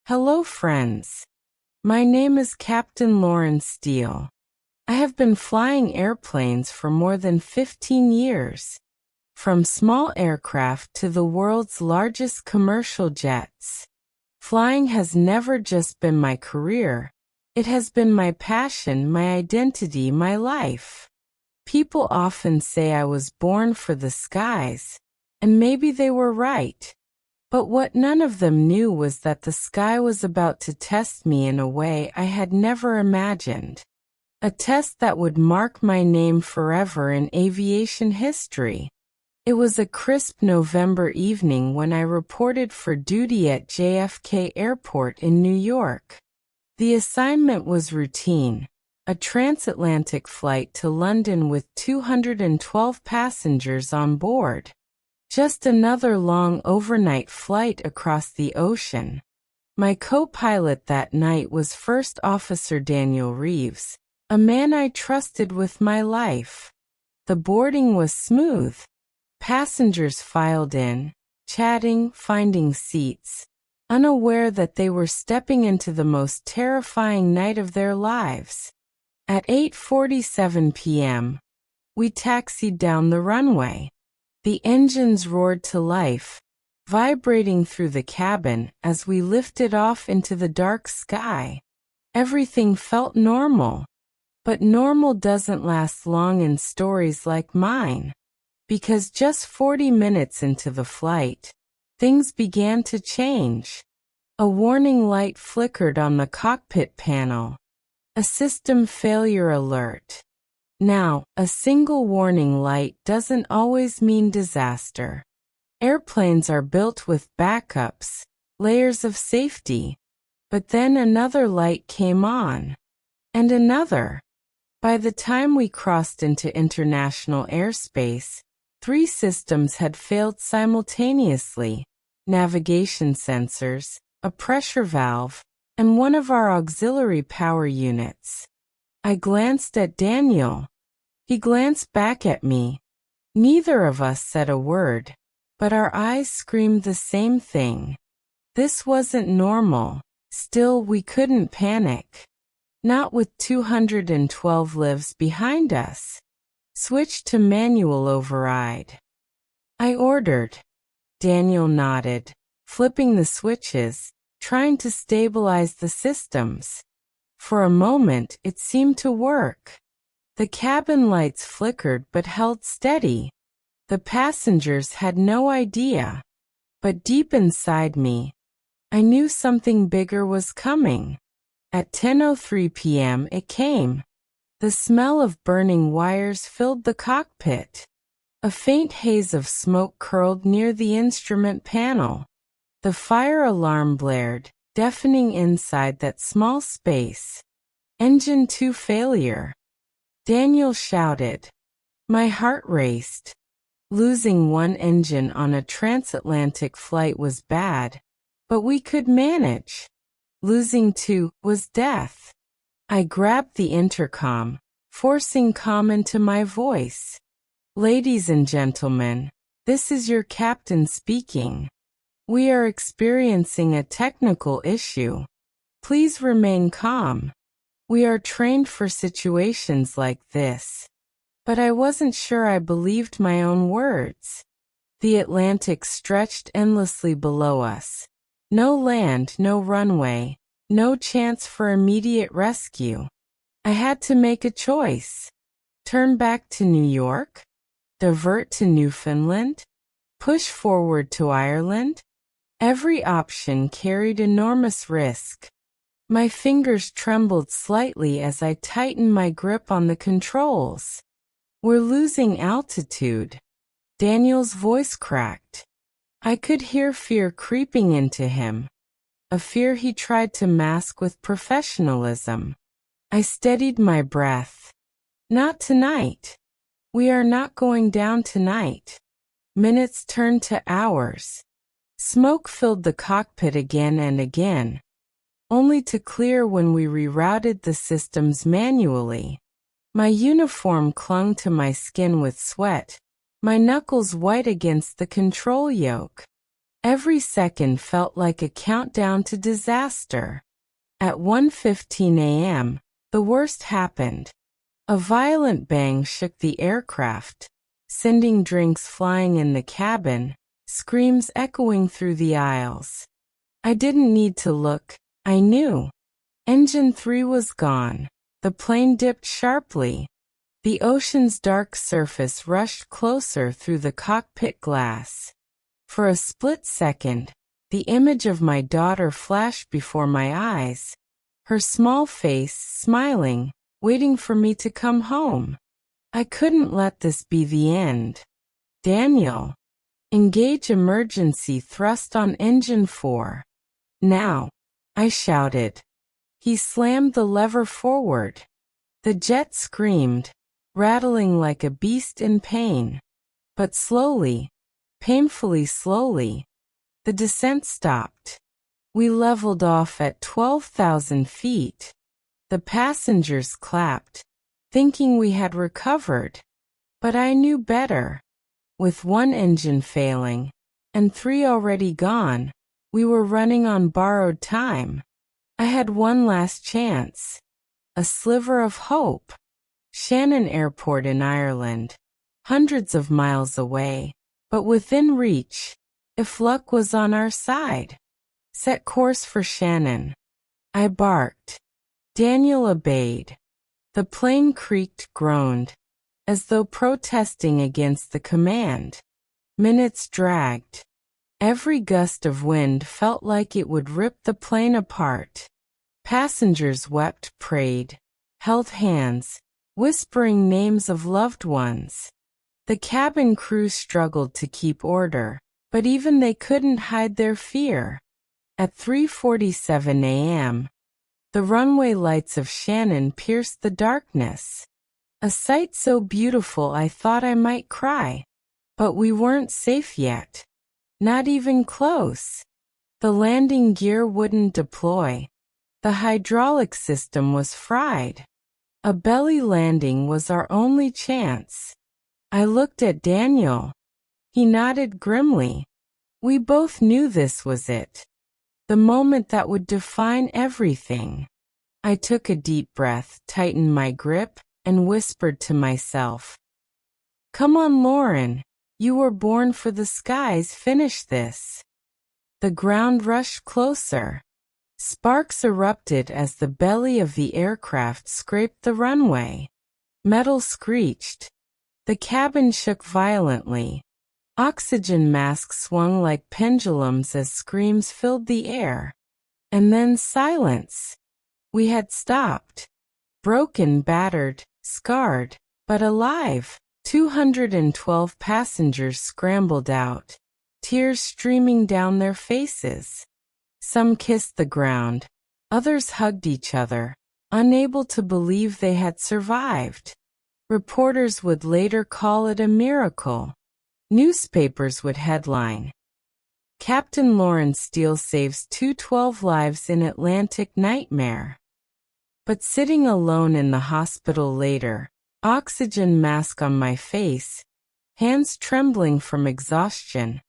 Hello friends. My name is Captain Lauren Steele. I have been flying airplanes for more than 15 years. From small aircraft to the world's largest commercial jets. Flying has never just been my career. It has been my passion, my identity, my life. People often say I was born for the skies, and maybe they were right. But what none of them knew was that the sky was about to test me in a way I had never imagined. A test that would mark my name forever in aviation history. It was a crisp November evening when I reported for duty at JFK Airport in New York. The assignment was routine, a transatlantic flight to London with 212 passengers on board. Just another long overnight flight across the ocean. My co-pilot that night was First Officer Daniel Reeves, a man I trusted with my life. The boarding was smooth. Passengers filed in, chatting, finding seats, unaware that they were stepping into the most terrifying night of their lives. At 8:47 p.m., we taxied down the runway. The engines roared to life, vibrating through the cabin as we lifted off into the dark sky. Everything felt normal. But normal doesn't last long in stories like mine. Because just 40 minutes into the flight, things began to change. A warning light flickered on the cockpit panel. A system failure alert. Now, a single warning light doesn't always mean disaster. Airplanes are built with backups, layers of safety. But then another light came on. And another. By the time we crossed into international airspace, 3 systems had failed simultaneously: navigation sensors, a pressure valve, and one of our auxiliary power units. I glanced at Daniel. He glanced back at me. Neither of us said a word, but our eyes screamed the same thing. This wasn't normal. Still, we couldn't panic. Not with 212 lives behind us. Switch to manual override. I ordered. Daniel nodded, flipping the switches, trying to stabilize the systems. For a moment, it seemed to work. The cabin lights flickered but held steady. The passengers had no idea. But deep inside me, I knew something bigger was coming. At 10:03 p.m. it came. The smell of burning wires filled the cockpit. A faint haze of smoke curled near the instrument panel. The fire alarm blared, deafening inside that small space. Engine 2 failure. Daniel shouted. My heart raced. Losing one engine on a transatlantic flight was bad, but we could manage. Losing 2 was death. I grabbed the intercom, forcing calm into my voice. Ladies and gentlemen, this is your captain speaking. We are experiencing a technical issue. Please remain calm. We are trained for situations like this. But I wasn't sure I believed my own words. The Atlantic stretched endlessly below us. No land, no runway, no chance for immediate rescue. I had to make a choice. Turn back to New York? Divert to Newfoundland? Push forward to Ireland? Every option carried enormous risk. My fingers trembled slightly as I tightened my grip on the controls. We're losing altitude. Daniel's voice cracked. I could hear fear creeping into him. A fear he tried to mask with professionalism. I steadied my breath. Not tonight. We are not going down tonight. Minutes turned to hours. Smoke filled the cockpit again and again, only to clear when we rerouted the systems manually. My uniform clung to my skin with sweat, my knuckles white against the control yoke. Every second felt like a countdown to disaster. At 1:15 a.m., the worst happened. A violent bang shook the aircraft, sending drinks flying in the cabin, screams echoing through the aisles. I didn't need to look, I knew. Engine 3 was gone. The plane dipped sharply. The ocean's dark surface rushed closer through the cockpit glass. For a split second, the image of my daughter flashed before my eyes, her small face smiling, waiting for me to come home. I couldn't let this be the end. Daniel, engage emergency thrust on engine 4. Now, I shouted. He slammed the lever forward. The jet screamed, rattling like a beast in pain. But slowly, painfully slowly, the descent stopped. We leveled off at 12,000 feet. The passengers clapped, thinking we had recovered. But I knew better. With one engine failing, and 3 already gone, we were running on borrowed time. I had one last chance. A sliver of hope. Shannon Airport in Ireland. Hundreds of miles away, but within reach, if luck was on our side. Set course for Shannon. I barked. Daniel obeyed. The plane creaked, groaned, as though protesting against the command. Minutes dragged. Every gust of wind felt like it would rip the plane apart. Passengers wept, prayed, held hands, whispering names of loved ones. The cabin crew struggled to keep order, but even they couldn't hide their fear. At 3:47 a.m., the runway lights of Shannon pierced the darkness. A sight so beautiful I thought I might cry. But we weren't safe yet. Not even close. The landing gear wouldn't deploy. The hydraulic system was fried. A belly landing was our only chance. I looked at Daniel. He nodded grimly. We both knew this was it. The moment that would define everything. I took a deep breath, tightened my grip, and whispered to myself, "Come on, Lauren. You were born for the skies. Finish this." The ground rushed closer. Sparks erupted as the belly of the aircraft scraped the runway. Metal screeched. The cabin shook violently. Oxygen masks swung like pendulums as screams filled the air. And then silence. We had stopped. Broken, battered, scarred, but alive. 212 passengers scrambled out, tears streaming down their faces. Some kissed the ground. Others hugged each other, unable to believe they had survived. Reporters would later call it a miracle. Newspapers would headline, "Captain Lawrence Steele saves 212 lives in Atlantic nightmare." But sitting alone in the hospital later, oxygen mask on my face, hands trembling from exhaustion,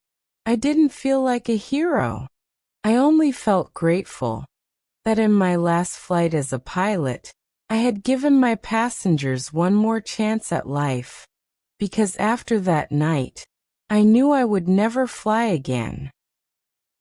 I didn't feel like a hero. I only felt grateful that in my last flight as a pilot, I had given my passengers one more chance at life, because after that night, I knew I would never fly again.